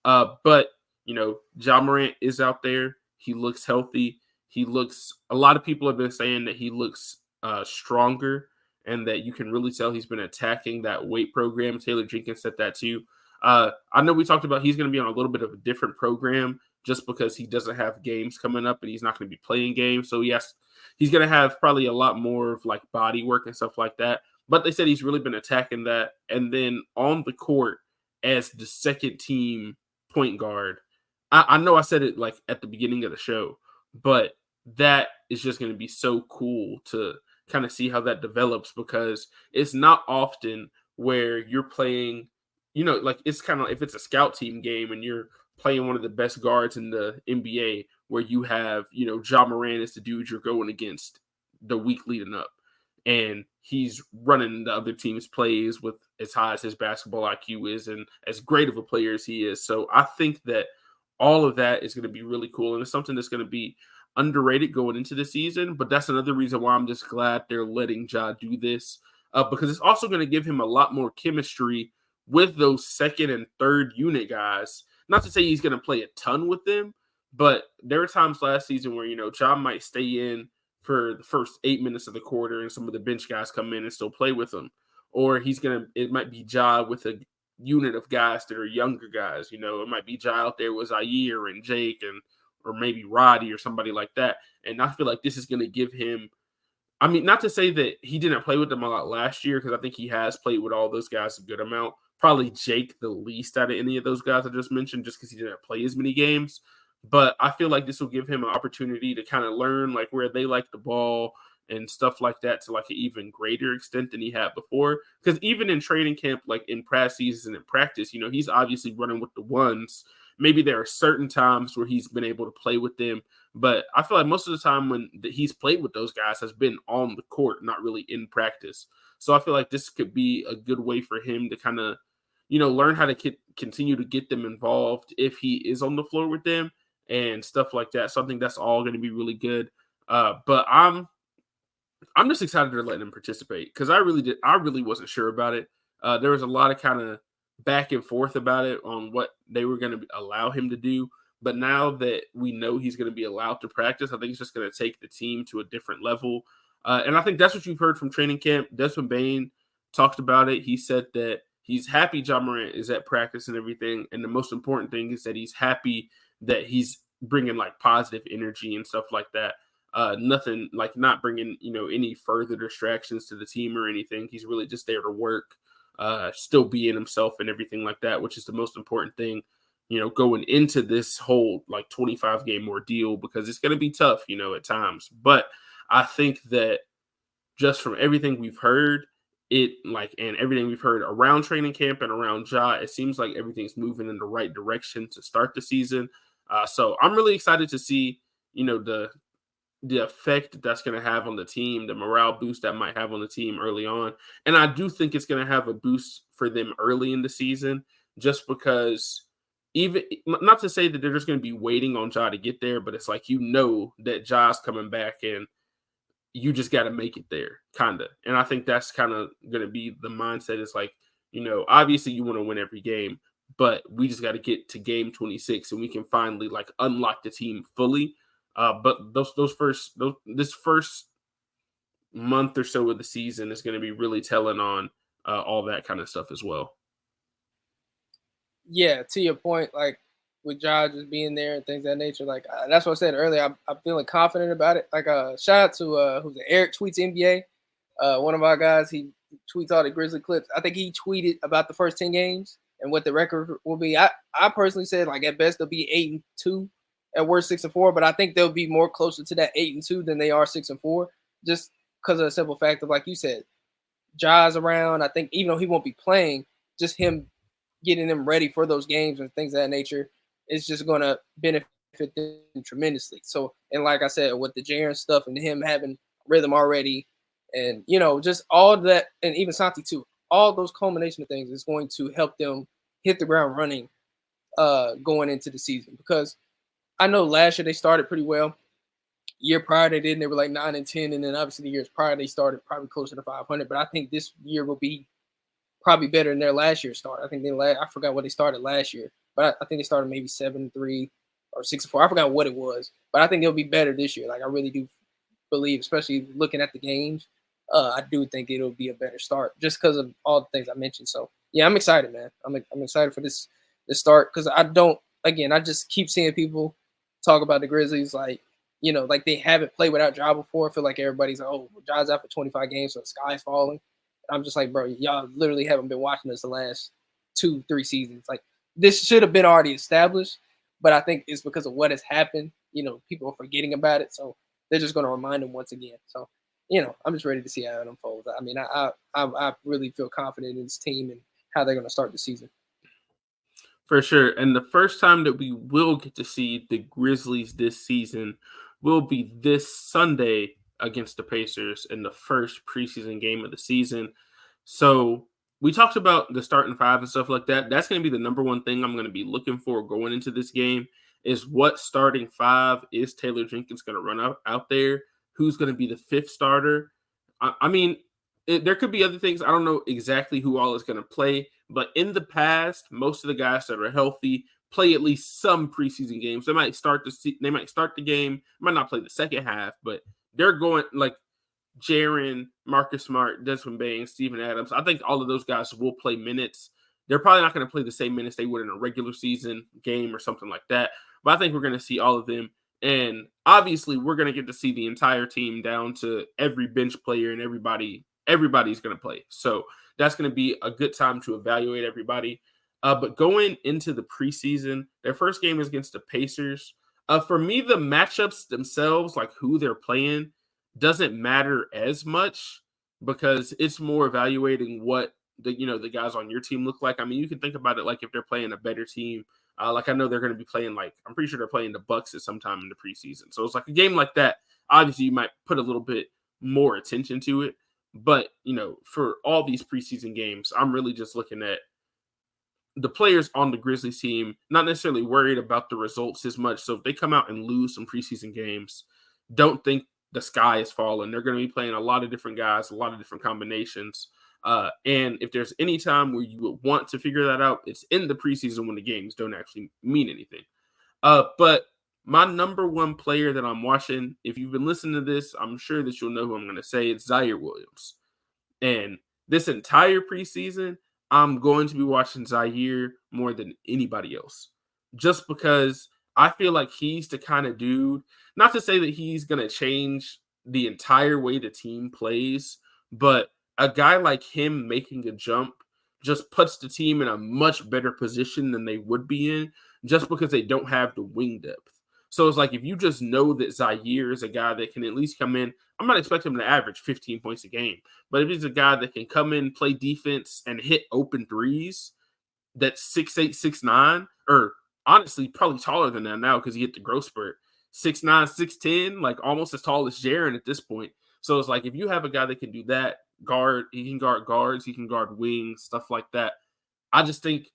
But Ja Morant is out there. He looks healthy. A lot of people have been saying that he looks stronger, and that you can really tell he's been attacking that weight program. Taylor Jenkins said that too. I know we talked about he's going to be on a little bit of a different program just because he doesn't have games coming up and he's not going to be playing games. So yes, he's going to have probably a lot more of like body work and stuff like that. But they said he's really been attacking that. And then on the court as the second team point guard, I know I said it like at the beginning of the show, but that is just going to be so cool to kind of see how that develops, because it's not often where you're playing, like it's kind of, if it's a scout team game and you're playing one of the best guards in the NBA, where you have, Ja Morant is the dude you're going against the week leading up, and he's running the other team's plays with as high as his basketball IQ is and as great of a player as he is. So I think that all of that is going to be really cool, and it's something that's going to be underrated going into the season. But that's another reason why I'm just glad they're letting Ja do this, because it's also going to give him a lot more chemistry with those second and third unit guys. Not to say he's going to play a ton with them, but there were times last season where, Ja might stay in for the first 8 minutes of the quarter and some of the bench guys come in and still play with him. Or it might be Ja with a unit of guys that are younger guys. It might be Ja out there with Zaire and Jake or maybe Roddy or somebody like that. And I feel like this is going to give him, not to say that he didn't play with them a lot last year, because I think he has played with all those guys a good amount. Probably Jake the least out of any of those guys I just mentioned, just because he didn't play as many games. But I feel like this will give him an opportunity to kind of learn like where they like the ball and stuff like that to like an even greater extent than he had before. Because even in training camp, like in preseason and in practice, he's obviously running with the ones. Maybe there are certain times where he's been able to play with them, but I feel like most of the time when he's played with those guys has been on the court, not really in practice. So I feel like this could be a good way for him to kind of, learn how to continue to get them involved if he is on the floor with them and stuff like that. So I think that's all going to be really good. But I'm just excited to let him participate, because I really wasn't sure about it. There was a lot of kind of back and forth about it on what they were going to allow him to do. But now that we know he's going to be allowed to practice, I think it's just going to take the team to a different level. And I think that's what you've heard from training camp. Desmond Bane talked about it. He said that he's happy Ja Morant is at practice and everything. And the most important thing is that he's happy that he's bringing like positive energy and stuff like that. Nothing like not bringing, any further distractions to the team or anything. He's really just there to work, still being himself and everything like that, which is the most important thing, going into this whole like 25 game ordeal, because it's going to be tough, at times. But I think that just from everything we've heard, and everything we've heard around training camp and around Ja, it seems like everything's moving in the right direction to start the season. So I'm really excited to see, the effect that's going to have on the team, the morale boost that might have on the team early on. And I do think it's going to have a boost for them early in the season, just because, even not to say that they're just going to be waiting on Ja to get there, but it's like, that Ja's coming back and you just got to make it there, kind of. And I think that's kind of going to be the mindset. It's like, obviously you want to win every game, but we just got to get to game 26 and we can finally like unlock the team fully. But this first month or so of the season is going to be really telling on all that kind of stuff as well. Yeah, to your point, like with Ja just being there and things of that nature, like that's what I said earlier. I'm feeling confident about it. Like shout out to who's it? Eric Tweets NBA. One of our guys, he tweets all the Grizzly clips. I think he tweeted about the first 10 games and what the record will be. I personally said like at best they'll be 8-2. At worst 6-4, but I think they'll be more closer to that 8-2 than they are 6-4, just because of the simple fact of, like you said, Ja's around. I think even though he won't be playing, just him getting them ready for those games and things of that nature is just going to benefit them tremendously. So, and like I said, with the Jaren stuff and him having rhythm already, and just all that, and even Santi too, all those culmination of things is going to help them hit the ground running going into the season, because I know last year they started pretty well. Year prior they didn't. They were like 9-10, and then obviously the years prior they started probably closer to 500. But I think this year will be probably better than their last year's start. I think I forgot what they started last year, but I think they started maybe 7-3 or 6-4. I forgot what it was, but I think it'll be better this year. Like I really do believe, especially looking at the games, I do think it'll be a better start just because of all the things I mentioned. So yeah, I'm excited, man. I'm excited for this start, because I just keep seeing people talk about the Grizzlies like they haven't played without Ja before. I feel like everybody's like, oh, Ja's out for 25 games, so the sky's falling. I'm just like, bro, y'all literally haven't been watching this the last 2-3 seasons. Like this should have been already established, but I think it's because of what has happened. People are forgetting about it, so they're just going to remind them once again. So I'm just ready to see how it unfolds. I mean, I really feel confident in this team and how they're going to start the season. For sure. And the first time that we will get to see the Grizzlies this season will be this Sunday against the Pacers in the first preseason game of the season. So we talked about the starting five and stuff like that. That's going to be the number one thing I'm going to be looking for going into this game is what starting five is Taylor Jenkins going to run out there? Who's going to be the fifth starter? There could be other things. I don't know exactly who all is going to play, but in the past, most of the guys that are healthy play at least some preseason games. They might start the game, might not play the second half, but they're going like Jaren, Marcus Smart, Desmond Bane, Steven Adams. I think all of those guys will play minutes. They're probably not going to play the same minutes they would in a regular season game or something like that, but I think we're going to see all of them. And obviously, we're going to get to see the entire team down to every bench player and everybody's going to play. So that's going to be a good time to evaluate everybody. But going into the preseason, their first game is against the Pacers. For me, the matchups themselves, like who they're playing, doesn't matter as much because it's more evaluating what the guys on your team look like. I mean, you can think about it like if they're playing a better team. Like I know they're going to be playing I'm pretty sure they're playing the Bucks at some time in the preseason. So it's like a game like that. Obviously, you might put a little bit more attention to it. But, for all these preseason games, I'm really just looking at the players on the Grizzlies team, not necessarily worried about the results as much. So if they come out and lose some preseason games, don't think the sky is falling. They're going to be playing a lot of different guys, a lot of different combinations. And if there's any time where you would want to figure that out, it's in the preseason when the games don't actually mean anything. But my number one player that I'm watching, if you've been listening to this, I'm sure that you'll know who I'm going to say. It's Zaire Williams. And this entire preseason, I'm going to be watching Zaire more than anybody else. Just because I feel like he's the kind of dude, not to say that he's going to change the entire way the team plays, but a guy like him making a jump just puts the team in a much better position than they would be in just because they don't have the wing depth. So it's like if you just know that Zaire is a guy that can at least come in, I'm not expecting him to average 15 points a game, but if he's a guy that can come in, play defense, and hit open threes, that's 6'8", 6'9", or honestly probably taller than that now because he hit the growth spurt, 6'9", 6'10", like almost as tall as Jaren at this point. So it's like if you have a guy that can do that, he can guard guards, he can guard wings, stuff like that. I just think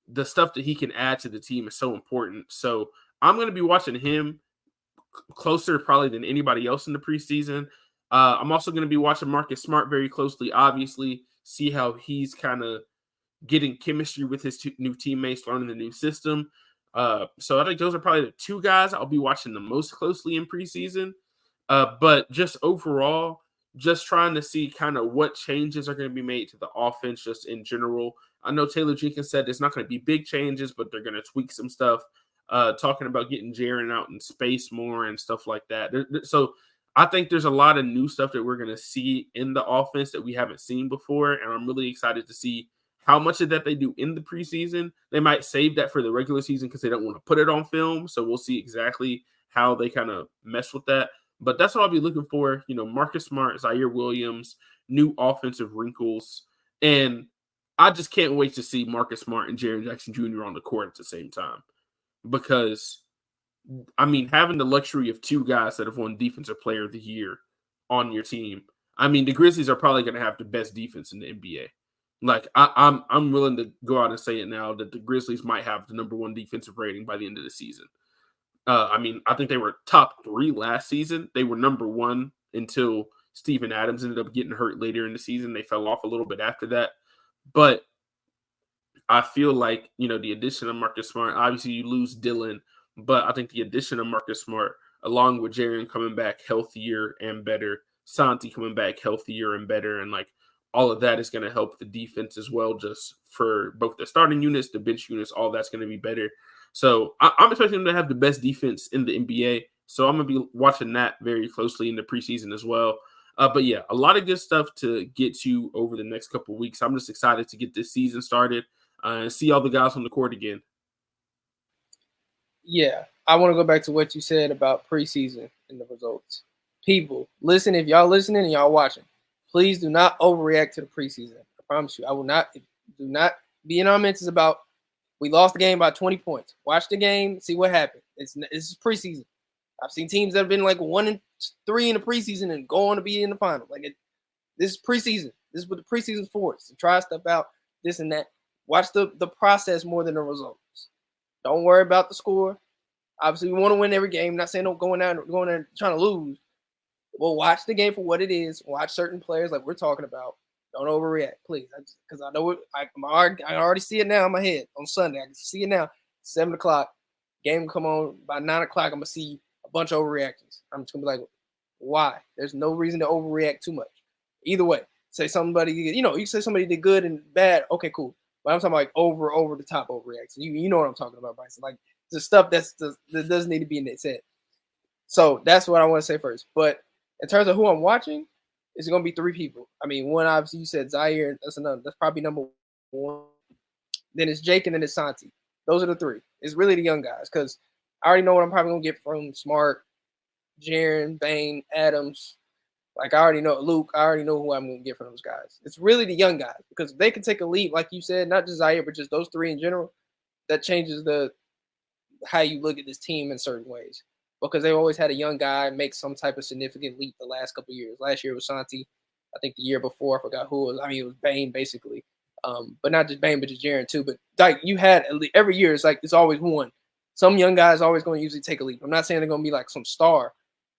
the stuff that he can add to the team is so important. So I'm going to be watching him closer probably than anybody else in the preseason. I'm also going to be watching Marcus Smart very closely, obviously, see how he's kind of getting chemistry with his new teammates, learning the new system. So I think those are probably the two guys I'll be watching the most closely in preseason. But just overall, just trying to see kind of what changes are going to be made to the offense just in general. I know Taylor Jenkins said it's not going to be big changes, but they're going to tweak some stuff. Talking about getting Jaren out in space more and stuff like that. So I think there's a lot of new stuff that we're going to see in the offense that we haven't seen before, and I'm really excited to see how much of that they do in the preseason. They might save that for the regular season because they don't want to put it on film, so we'll see exactly how they kind of mess with that. But that's what I'll be looking for, Marcus Smart, Zaire Williams, new offensive wrinkles, and I just can't wait to see Marcus Smart and Jaren Jackson Jr. on the court at the same time. Because, having the luxury of two guys that have won Defensive Player of the Year on your team, the Grizzlies are probably going to have the best defense in the NBA. Like, I'm willing to go out and say it now that the Grizzlies might have the number one defensive rating by the end of the season. I think they were top 3 last season. They were number 1 until Steven Adams ended up getting hurt later in the season. They fell off a little bit after that. But I feel like, the addition of Marcus Smart, obviously you lose Dylan, but I think the addition of Marcus Smart, along with Jaren coming back healthier and better, Santi coming back healthier and better, and like all of that is going to help the defense as well, just for both the starting units, the bench units, all that's going to be better. So I'm expecting them to have the best defense in the NBA. So I'm going to be watching that very closely in the preseason as well. But yeah, a lot of good stuff to get to over the next couple of weeks. I'm just excited to get this season started and see all the guys on the court again. Yeah, I want to go back to what you said about preseason and the results. people, listen, if y'all listening and y'all watching, please do not overreact to the preseason. I promise you, I will not. Do not be in our mentions about we lost the game by 20 points. Watch the game, see what happened. This is preseason. I've seen teams that have been like 1-3 in the preseason and go on to be in the final. This is preseason. This is what the preseason's for. So try stuff out, this and that. Watch the process more than the results. Don't worry about the score. Obviously, we want to win every game. Not saying don't going there trying to lose. Well, watch the game for what it is. Watch certain players like we're talking about. Don't overreact, please. Because I know it. I already see it now in my head on Sunday. I can see it now. 7 o'clock. Game come on by 9 o'clock. I'm gonna see a bunch of overreactions. I'm just gonna be like, why? There's no reason to overreact too much. Either way, say somebody, you say somebody did good and bad. Okay, cool. But I'm talking like over the top overreaction. You know what I'm talking about, Bryson. Like the stuff that doesn't need to be in its head. So that's what I want to say first. But in terms of who I'm watching, it's going to be 3 people. I mean, one, obviously, you said Zaire. That's probably number 1. Then it's Jake, and then it's Santi. Those are the 3. It's really the young guys because I already know what I'm probably going to get from Smart, Jaren, Bane, Adams. Like, I already know Luke. I already know who I'm going to get from those guys. It's really the young guys because if they can take a leap, like you said, not just Zaire, but just those 3 in general, that changes how you look at this team in certain ways. Because they've always had a young guy make some type of significant leap the last couple of years. Last year was Santi. I think the year before, I forgot who it was. I mean, it was Bane, basically. But not just Bane, but just Jaren, too. But, like, you had every year, it's always one. Some young guys always going to usually take a leap. I'm not saying they're going to be like some star,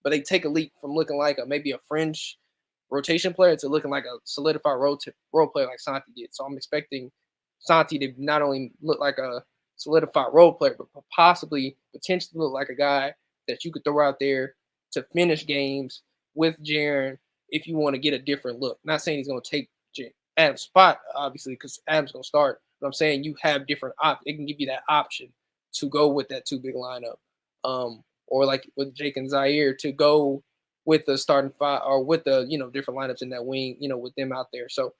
but they take a leap from looking like maybe a fringe rotation player to looking like a solidified role player like Santi did. So I'm expecting Santi to not only look like a solidified role player, but potentially look like a guy that you could throw out there to finish games with Jaren if you want to get a different look. Not saying he's going to take Adam's spot, obviously, because Adam's going to start. But I'm saying you have different options. It can give you that option to go with that 2 big lineup. Or like with Jake and Zaire to go with the starting 5 or with the, different lineups in that wing, with them out there. So,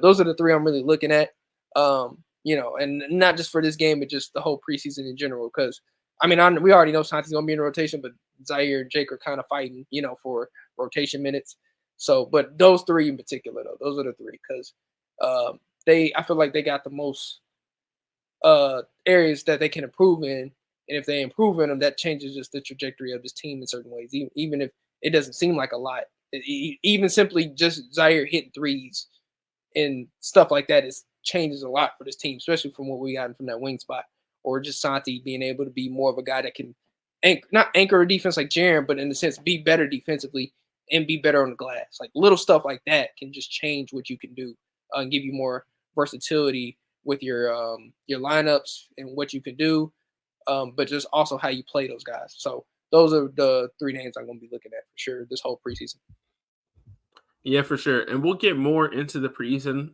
those are the 3 I'm really looking at, and not just for this game, but just the whole preseason in general. Because, I mean, we already know Santi's going to be in rotation, but Zaire and Jake are kind of fighting, for rotation minutes. So, but those 3 in particular, though, those are the 3 because I feel like they got the most areas that they can improve in. And if they improve in them, that changes just the trajectory of this team in certain ways, even if it doesn't seem like a lot. Even simply just Zaire hitting threes and stuff like that changes a lot for this team, especially from what we got from that wing spot. Or just Santi being able to be more of a guy that can not anchor a defense like Jaren, but in a sense be better defensively and be better on the glass. Like little stuff like that can just change what you can do and give you more versatility with your lineups and what you can do. But just also how you play those guys. So those are the 3 names I'm going to be looking at for sure this whole preseason. Yeah, for sure. And we'll get more into the preseason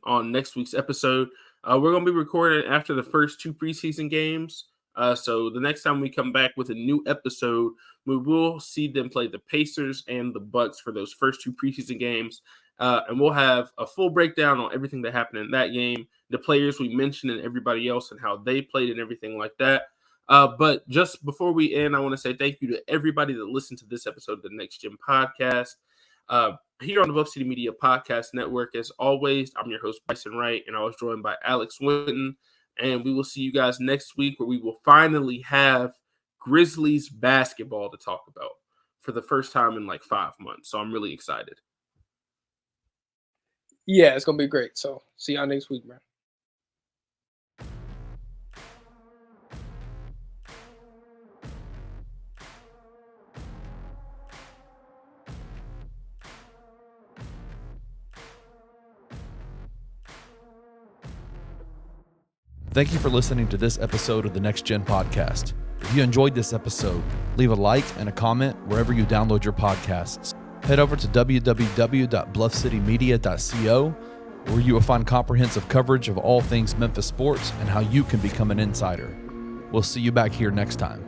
on next week's episode. We're going to be recording after the first 2 preseason games. So the next time we come back with a new episode, we will see them play the Pacers and the Bucks for those first 2 preseason games. And we'll have a full breakdown on everything that happened in that game, the players we mentioned and everybody else and how they played and everything like that. But just before we end, I want to say thank you to everybody that listened to this episode of the Next Gen Podcast. Here on the Bluff City Media Podcast Network, as always, I'm your host, Bryson Wright, and I was joined by Alex Winton. And we will see you guys next week where we will finally have Grizzlies basketball to talk about for the first time in like 5 months. So I'm really excited. Yeah, it's going to be great. So see y'all next week, man. Thank you for listening to this episode of the Next Gen Podcast. If you enjoyed this episode, leave a like and a comment wherever you download your podcasts. Head over to www.bluffcitymedia.co, where you will find comprehensive coverage of all things Memphis sports and how you can become an insider. We'll see you back here next time.